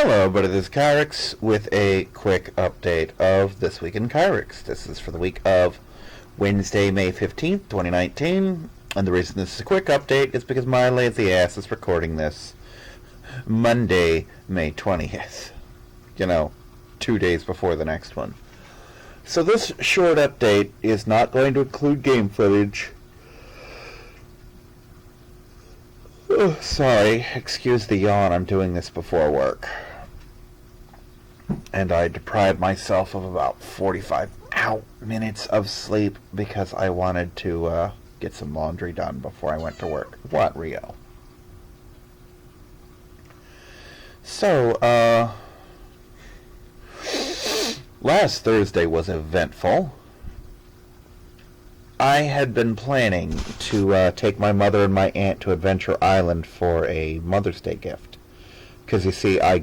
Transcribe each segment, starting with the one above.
Hello, everybody. This is Kyrix with a quick update of This Week in Kyrix. This is for the week of Wednesday, May 15th, 2019. And the reason this is a quick update is because my lazy ass is recording this Monday, May 20th. 2 days before the next one. So this short update is not going to include game footage. Oh, sorry, excuse the yawn. I'm doing this before work. And I deprived myself of about 45 minutes of sleep because I wanted to get some laundry done before I went to work. What, Rio? So, last Thursday was eventful. I had been planning to take my mother and my aunt to Adventure Island for a Mother's Day gift. Because you see, I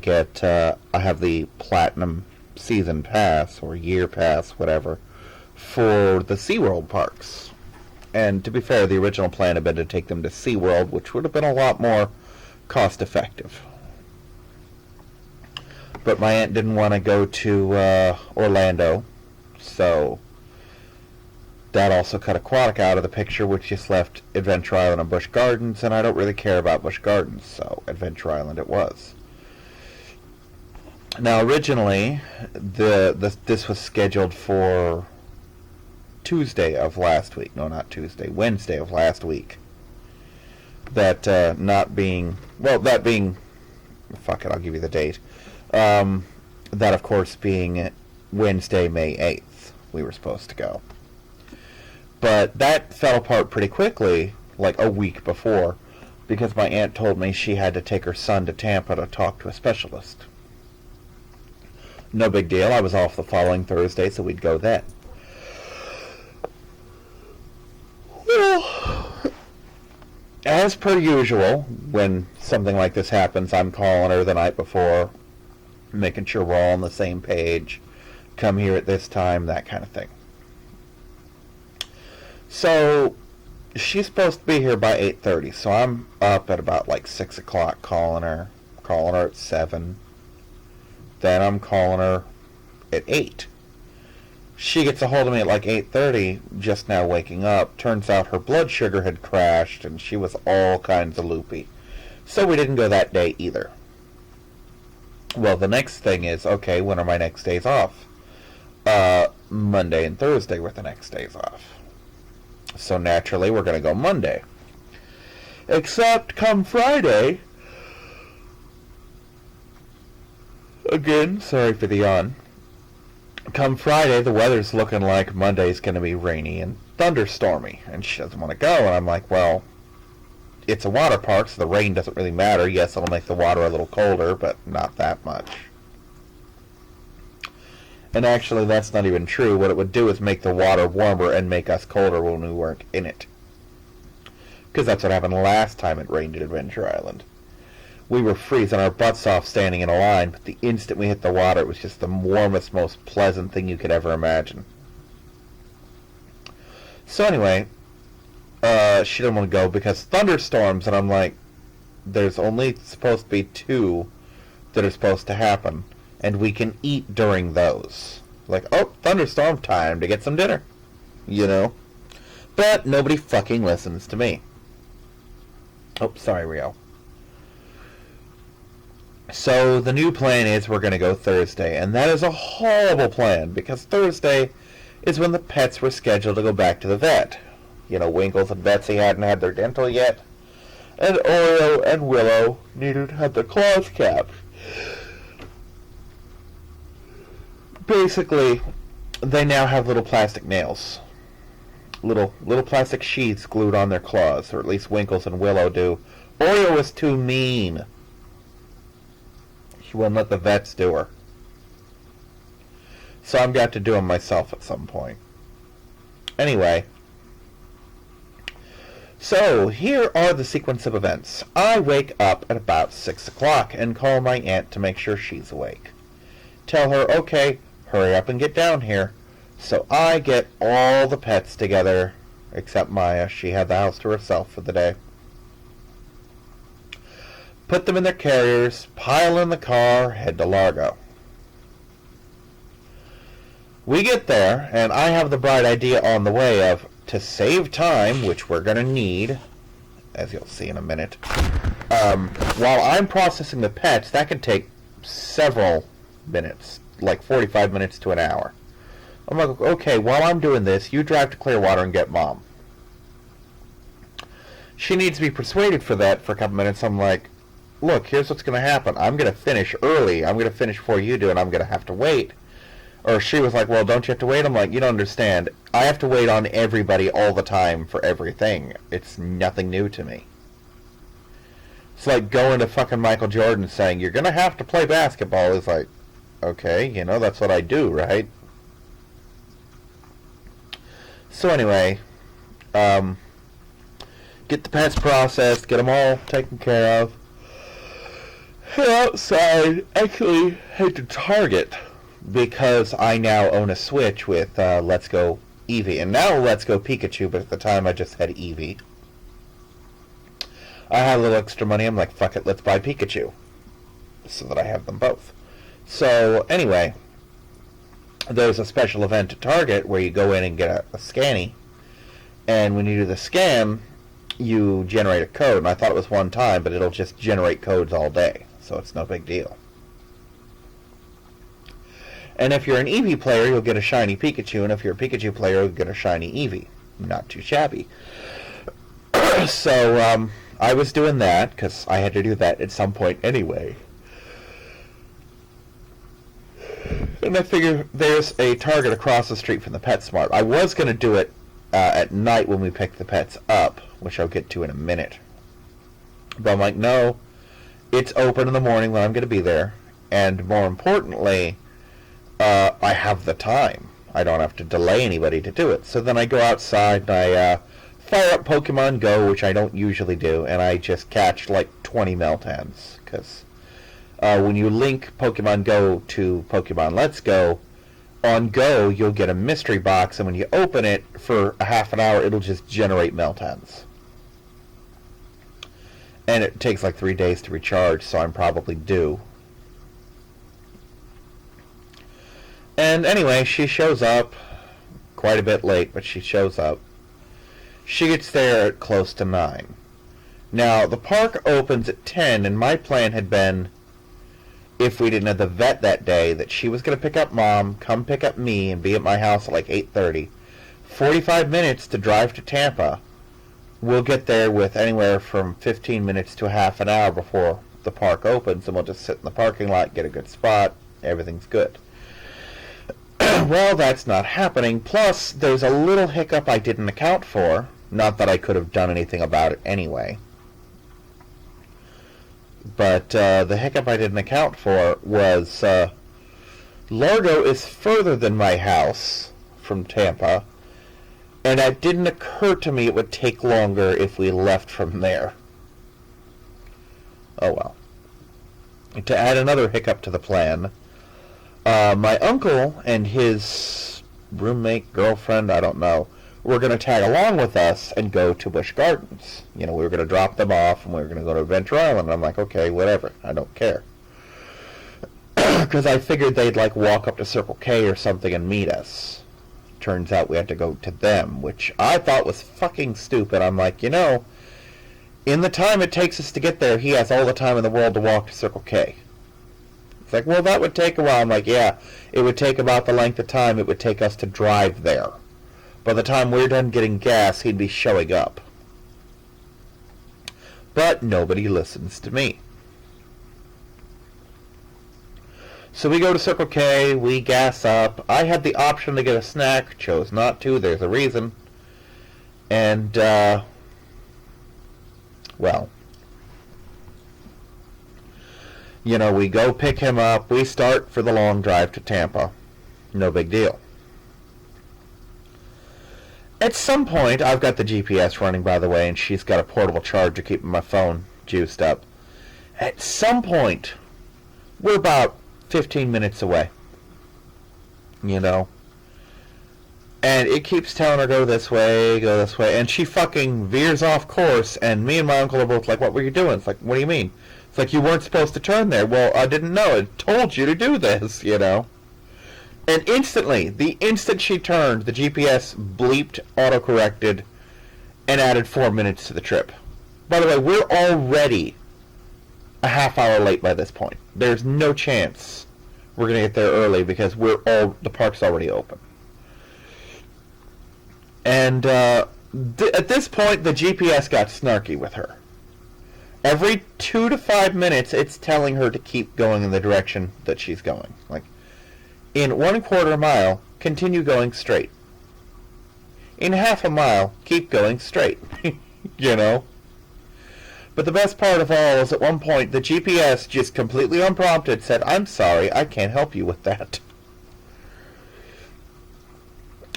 have the Platinum Season Pass, or Year Pass, whatever, for the SeaWorld parks. And to be fair, the original plan had been to take them to SeaWorld, which would have been a lot more cost-effective. But my aunt didn't want to go to Orlando, so that also cut Aquatic out of the picture, which just left Adventure Island and Busch Gardens, and I don't really care about Busch Gardens, so Adventure Island it was. Now, originally, this was scheduled for Tuesday of last week. No, not Tuesday. Wednesday of last week. That being... Fuck it, I'll give you the date. That, of course, being Wednesday, May 8th, we were supposed to go. But that fell apart pretty quickly, like a week before, because my aunt told me she had to take her son to Tampa to talk to a specialist. No big deal. I was off the following Thursday, so we'd go then. Well, as per usual, when something like this happens, I'm calling her the night before, making sure we're all on the same page, come here at this time, that kind of thing. So, she's supposed to be here by 8:30, so I'm up at about like 6 o'clock calling her at 7. Then I'm calling her at 8. She gets a hold of me at like 8:30, just now waking up. Turns out her blood sugar had crashed, and she was all kinds of loopy. So we didn't go that day either. Well, the next thing is, okay, when are my next days off? Monday and Thursday were the next days off. So naturally, we're going to go Monday. Except come Friday... Again, sorry for the yawn. Come Friday, the weather's looking like Monday's going to be rainy and thunderstormy. And she doesn't want to go. And I'm like, well, it's a water park, so the rain doesn't really matter. Yes, it'll make the water a little colder, but not that much. And actually, that's not even true. What it would do is make the water warmer and make us colder when we weren't in it. Because that's what happened last time it rained at Adventure Island. We were freezing our butts off standing in a line, but the instant we hit the water, it was just the warmest, most pleasant thing you could ever imagine. So anyway, she didn't want to go because thunderstorms, and I'm like, there's only supposed to be 2 that are supposed to happen. And we can eat during those. Like, oh, thunderstorm time to get some dinner. But nobody fucking listens to me. Oh, sorry, Rio. So the new plan is we're going to go Thursday. And that is a horrible plan. Because Thursday is when the pets were scheduled to go back to the vet. Winkles and Betsy hadn't had their dental yet. And Oreo and Willow needed to have their claws capped. Basically, they now have little plastic nails. Little plastic sheaths glued on their claws, or at least Winkles and Willow do. Oreo was too mean. She wouldn't let the vets do her. So I'm got to do them myself at some point. Anyway. So, here are the sequence of events. I wake up at about 6 o'clock and call my aunt to make sure she's awake. Tell her, okay, hurry up and get down here. So I get all the pets together, except Maya. She had the house to herself for the day. put them in their carriers, pile in the car, head to Largo. We get there, and I have the bright idea on the way of, to save time, which we're going to need, as you'll see in a minute, while I'm processing the pets, that can take several minutes, like 45 minutes to an hour. I'm like, okay, while I'm doing this, you drive to Clearwater and get Mom. She needs to be persuaded for that for a couple minutes. I'm like, look, here's what's going to happen. I'm going to finish early. I'm going to finish before you do, and I'm going to have to wait. Or she was like, well, don't you have to wait? I'm like, you don't understand. I have to wait on everybody all the time for everything. It's nothing new to me. It's like going to fucking Michael Jordan saying, you're going to have to play basketball. It's like, okay, you know, that's what I do, right? So anyway, get the pets processed, get them all taken care of. Head outside, actually head to Target, because I now own a Switch with Let's Go Eevee. And now Let's Go Pikachu, but at the time I just had Eevee. I had a little extra money, I'm like, fuck it, let's buy Pikachu. So that I have them both. So, anyway, there's a special event at Target where you go in and get a scanny. And when you do the scan, you generate a code. And I thought it was one time, but it'll just generate codes all day. So it's no big deal. And if you're an Eevee player, you'll get a shiny Pikachu, and if you're a Pikachu player, you'll get a shiny Eevee. Not too shabby. So, I was doing that, because I had to do that at some point anyway. And I figure there's a Target across the street from the PetSmart. I was going to do it at night when we pick the pets up, which I'll get to in a minute. But I'm like, no, it's open in the morning when I'm going to be there, and more importantly, I have the time. I don't have to delay anybody to do it. So then I go outside and I fire up Pokemon Go, which I don't usually do, and I just catch like 20 Meltans. Because when you link Pokemon Go to Pokemon Let's Go, on Go you'll get a mystery box, and when you open it for a half an hour, it'll just generate Meltans. And it takes like 3 days to recharge, so I'm probably due. And anyway, she shows up quite a bit late, but she shows up. She gets there at close to 9. Now, the park opens at 10, and my plan had been, if we didn't have the vet that day, that she was going to pick up Mom, come pick up me, and be at my house at like 8:30. 45 minutes to drive to Tampa. We'll get there with anywhere from 15 minutes to a half an hour before the park opens, and we'll just sit in the parking lot, get a good spot, everything's good. Well, that's not happening. Plus, there's a little hiccup I didn't account for. Not that I could have done anything about it anyway. But the hiccup I didn't account for was Largo is further than my house from Tampa. And it didn't occur to me it would take longer if we left from there. Oh well. To add another hiccup to the plan, my uncle and his roommate, girlfriend, I don't know, were going to tag along with us and go to Busch Gardens. You know, we were going to drop them off and we were going to go to Adventure Island. And I'm like, okay, whatever. I don't care. Because I figured they'd like walk up to Circle K or something and meet us. Turns out we had to go to them, which I thought was fucking stupid. I'm like, you know, in the time it takes us to get there, he has all the time in the world to walk to Circle K. It's like, well, that would take a while. I'm like, yeah, it would take about the length of time it would take us to drive there. By the time we're done getting gas, he'd be showing up. But nobody listens to me. So we go to Circle K, we gas up. I had the option to get a snack, chose not to, there's a reason. And, well, you know, we go pick him up, we start for the long drive to Tampa. No big deal. At some point, I've got the GPS running, by the way, and she's got a portable charger keeping my phone juiced up. At some point, we're about 15 minutes away. You know? And it keeps telling her, go this way, and she fucking veers off course, and me and my uncle are both like, what were you doing? It's like, what do you mean? It's like, you weren't supposed to turn there. Well, I didn't know. I told you to do this, you know? And instantly, the instant she turned, the GPS bleeped, autocorrected, and added 4 minutes to the trip. By the way, we're already a half hour late by this point. There's no chance we're going to get there early because the park's already open. And at this point, the GPS got snarky with her. Every 2 to 5 minutes, it's telling her to keep going in the direction that she's going. Like, in 1/4 mile, continue going straight. In half a mile, keep going straight. You know? But the best part of all is at one point, the GPS just completely unprompted said, I'm sorry, I can't help you with that.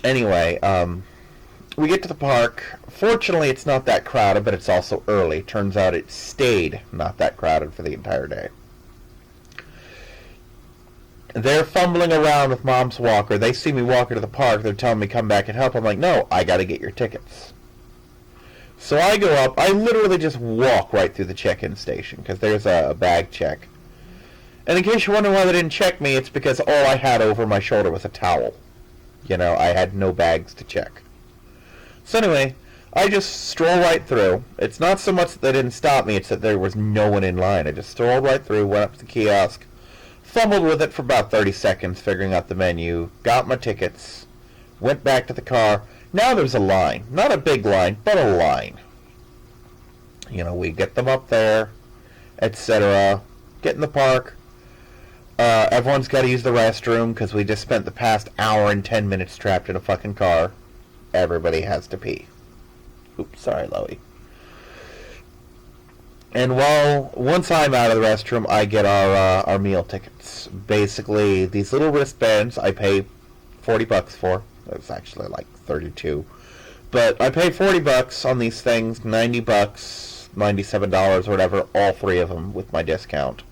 Anyway, we get to the park. Fortunately, it's not that crowded, but it's also early. Turns out it stayed not that crowded for the entire day. They're fumbling around with Mom's walker. They see me walking to the park. They're telling me come back and help. I'm like, no, I got to get your tickets. So I go up. I literally just walk right through the check-in station because there's a bag check. And in case you're wondering why they didn't check me, it's because all I had over my shoulder was a towel. You know, I had no bags to check. So anyway, I just stroll right through. It's not so much that they didn't stop me, it's that there was no one in line. I just strolled right through, went up to the kiosk, fumbled with it for about 30 seconds, figuring out the menu, got my tickets, went back to the car. Now there's a line. Not a big line, but a line. You know, we get them up there, etc. Get in the park. Everyone's got to use the restroom because we just spent the past hour and 10 minutes trapped in a fucking car. Everybody has to pee. Oops, sorry, Loey. And once I'm out of the restroom, I get our meal tickets. Basically, these little wristbands I pay $40 for. It's actually like 32. But I pay $40 on these things, $90, $97 or whatever, all three of them with my discount.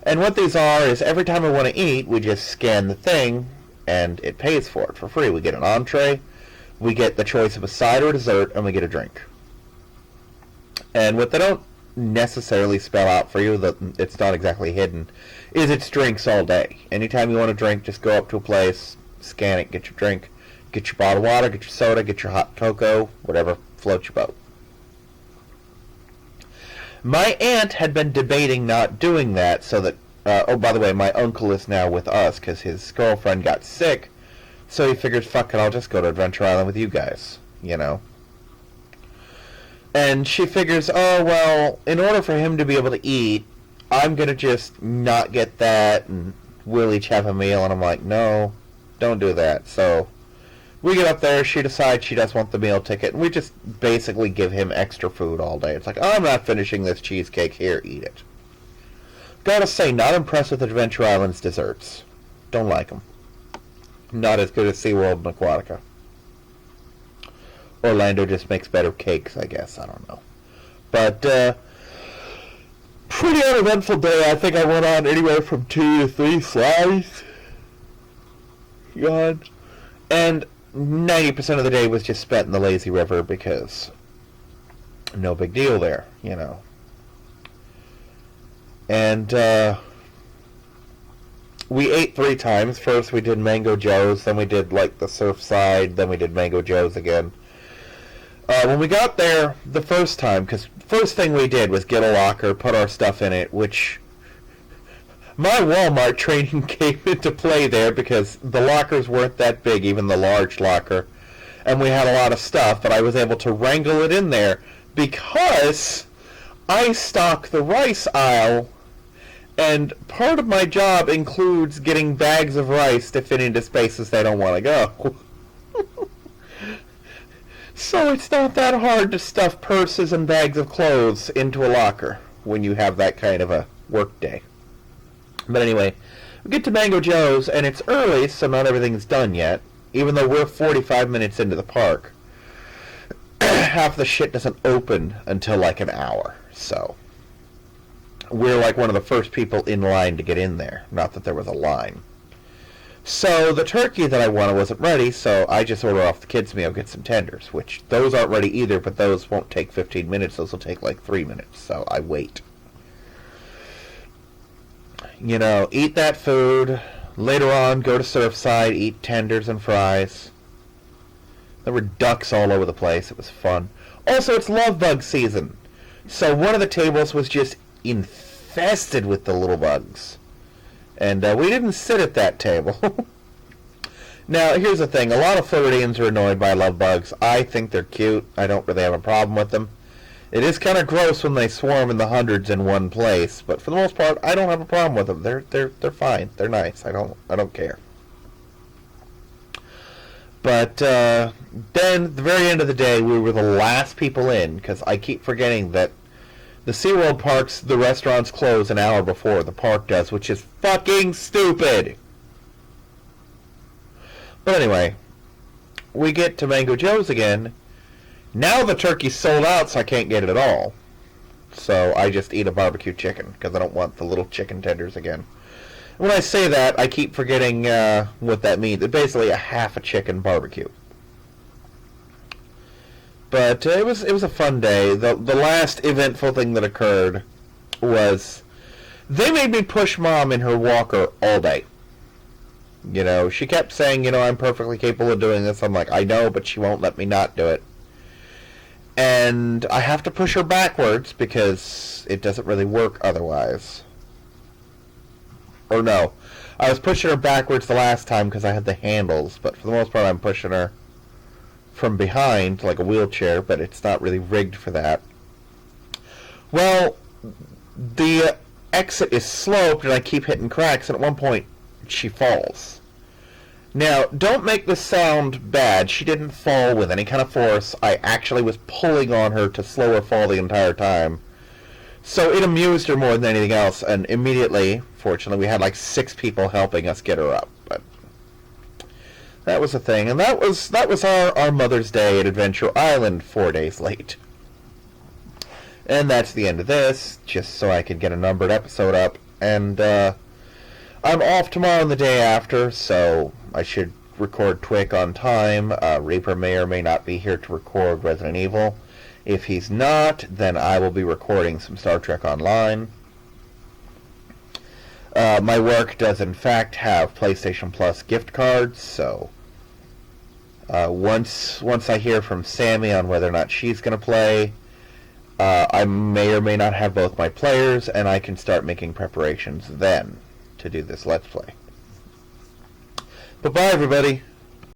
And what these are is every time I want to eat, we just scan the thing, and it pays for it for free. We get an entree, we get the choice of a side or a dessert, and we get a drink. And what they don't necessarily spell out for you, that it's not exactly hidden, is it's drinks all day. Anytime you want a drink, just go up to a place, scan it, get your drink, get your bottled water, get your soda, get your hot cocoa, whatever floats your boat. My aunt had been debating not doing that so that, oh, by the way, my uncle is now with us because his girlfriend got sick, so he figured, fuck it, I'll just go to Adventure Island with you guys, you know. And she figures, oh, well, in order for him to be able to eat, I'm going to just not get that, and we'll each have a meal. And I'm like, no, don't do that. So we get up there, she decides she does want the meal ticket, and we just basically give him extra food all day. It's like, oh, I'm not finishing this cheesecake. Here, eat it. Gotta say, not impressed with Adventure Island's desserts. Don't like them. Not as good as SeaWorld and Aquatica. Orlando just makes better cakes, I guess. I don't know. But, pretty uneventful day. I think I went on anywhere from 2 to 3 slides. God. And 90% of the day was just spent in the lazy river because no big deal there, you know. And, we ate 3 times. First we did Mango Joe's, then we did, like, the Surfside, then we did Mango Joe's again. When we got there the first time, because first thing we did was get a locker, put our stuff in it, which my Walmart training came into play there because the lockers weren't that big, even the large locker, and we had a lot of stuff, but I was able to wrangle it in there because I stock the rice aisle, and part of my job includes getting bags of rice to fit into spaces they don't want to go. So it's not that hard to stuff purses and bags of clothes into a locker when you have that kind of a work day. But anyway, we get to Mango Joe's, and it's early, so not everything's done yet, even though we're 45 minutes into the park. Half the shit doesn't open until like an hour, so we're like one of the first people in line to get in there. Not that there was a line. So the turkey that I wanted wasn't ready, so I just order off the kids' meal, get some tenders, which those aren't ready either, but those won't take 15 minutes. Those will take like 3 minutes, so I wait. You know, eat that food. Later on, go to Surfside, eat tenders and fries. There were ducks all over the place. It was fun. Also, it's love bug season. So one of the tables was just infested with the little bugs. And we didn't sit at that table. Now, here's the thing. A lot of Floridians are annoyed by love bugs. I think they're cute. I don't really have a problem with them. It is kind of gross when they swarm in the hundreds in one place, but for the most part, I don't have a problem with them. They're fine. They're nice. I don't care. But then, at the very end of the day, we were the last people in, because I keep forgetting that the SeaWorld parks, the restaurants close an hour before the park does, which is fucking stupid. But anyway, we get to Mango Joe's again. Now the turkey's sold out, so I can't get it at all. So I just eat a barbecue chicken, because I don't want the little chicken tenders again. When I say that, I keep forgetting what that means. It's basically a half a chicken barbecue. But it was a fun day. The last eventful thing that occurred was they made me push Mom in her walker all day. You know, she kept saying, you know, I'm perfectly capable of doing this. I'm like, I know, but she won't let me not do it. And I have to push her backwards because it doesn't really work otherwise. Or no, I was pushing her backwards the last time because I had the handles, but for the most part I'm pushing her from behind like a wheelchair, but it's not really rigged for that. Well, the exit is sloped and I keep hitting cracks, and at one point she falls. Now, don't make this sound bad. She didn't fall with any kind of force. I actually was pulling on her to slow her fall the entire time. So it amused her more than anything else, and immediately, fortunately, we had like 6 people helping us get her up. But that was the thing, and that was our Mother's Day at Adventure Island 4 days late. And that's the end of this, just so I could get a numbered episode up. And I'm off tomorrow and the day after, so I should record Twick on time. Reaper may or may not be here to record Resident Evil. If he's not, then I will be recording some Star Trek Online. My work does in fact have PlayStation Plus gift cards, so once I hear from Sammy on whether or not she's going to play, I may or may not have both my players, and I can start making preparations then to do this Let's Play. But bye, everybody.